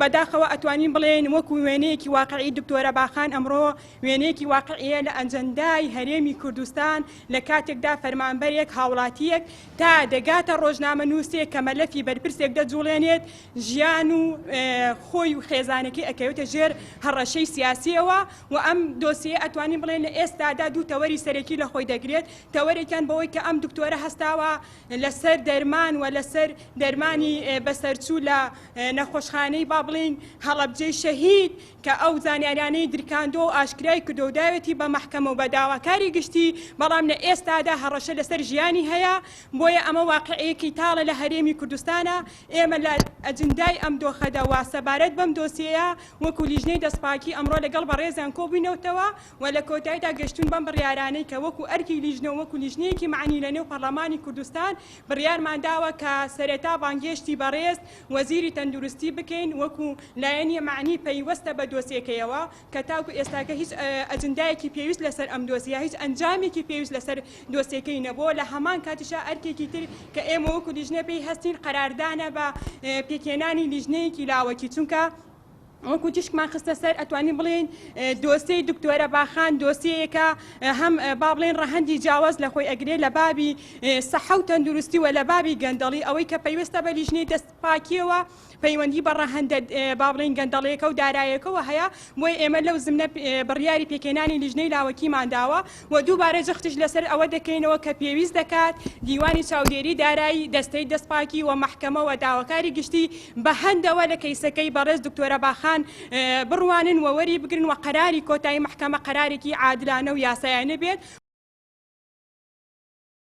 بەداخەوە ئەتوانین بڵێن وەکو وێنەیەکی واقعی دکتۆرە باخان ئەمڕۆ وێنەیەکی واقعیە لە ئەجەندای هەرێمی کوردستان لە کاتێکدا فەرمانبەرێک هاوڵاتیەک تا دەگاتە ڕۆژنامەنووسێک کە مەلەفی بەرپرسێک دەجوڵێنێت ژیان و خۆی و خێزانەکەی ئەکەوێتە ژێر هەڕەشەی سیاسیەوە و ئەم دۆسیە ئەتوانین بڵێن لە ئێستادا دوو تەوەری سەرەکی لە خۆی دەگرێت تەوەرێکیان بەوەی کە ئەم دکتۆرە هەستاوە لەسەر دەرمان و لەسەر دەرمانی بەسەرچوو لە نەخۆشخانەی با بڵین هەڵەبجەی شەهید کە ئەو زانیاریانەی درکاندۆ و ئاشکرای کردو و داوێتی بە مەحکەمە و بە داواکاری گشتی بەڵام لە ئێستادا هەڕەشە لەسەر ژیانی هەیە بۆیە ئەمە واقعەیەکی تاڵە لە هەرێمی کوردستانە ئێمە لە ئەجندای ئەم دۆخەدەوا سەبارەت بەم دۆسیەیە وەکو لیژنەی دەستپاکی ئەمڕۆ لەگەڵ بەڕێزیان کۆبووینەوەتەوە و لە کۆتاییدا گەشتون بەم بڕیارانەی کە وەکو ئەرکی لیژنە وەکو لیژنەیەکی معنی لە نێو پەرلەمانی کوردستان بڕیارمان داوە کە سەرەتا بانگێشتی بەڕێز وەزیری تەندروستی بکەین وەکو لایەنی معنی پەیوەستە بە دۆسیەکەیەوە کە تاکو ئێستاکە هیچ ئەجندایەکی پێویست لەسەر ئەم دۆسیە هیچ ئەنجامێکی پێویست لەسەر دۆسیەکەی نەبووە لە هەمان کاتیشا ئەرکێکی تر کە ئێمە وەکو لیژنە پێی هەستین قەراردانە بە پێکێنانی لیژنەیەکی لاوەکی چونکە وەکو تیشکمان خستە سەر ئەتوانین بڵێن دۆسیەی دکتۆرە باخان دۆسیەیەکە هەم با بڵێن ڕەهەندی جیاواز لە خۆی ئەگرێ لە بابی سەحە و تەندروستی و لە بابی گەندەڵی ئەوەی کە پەیوەستە بە لیژنەی دەستپاکیەوە پەیوەندی بە ڕەهەندە با بڵێن گەندەڵیەکە و دارایەکەوە هەیە بۆی ئێمە لەو زمنە بڕیاری پێکێنانی لیژنەی لاوەکیمان داوە و دووبارە جەختش لەسەر ئەوە دەکەینەوە کە پێویست دەکات دیوانی چاودێری دارایی دەستەی دەستپاکی و مەحکەمە و داواکاری گشتی بە هەندەوە لە کەیسەکەی بەڕێز دکتۆرە باخان بڕوانن و وەری بگرن و قەراری کۆتایی مەحکەمە قەرارێکی عادلانە و یاسایانە بێت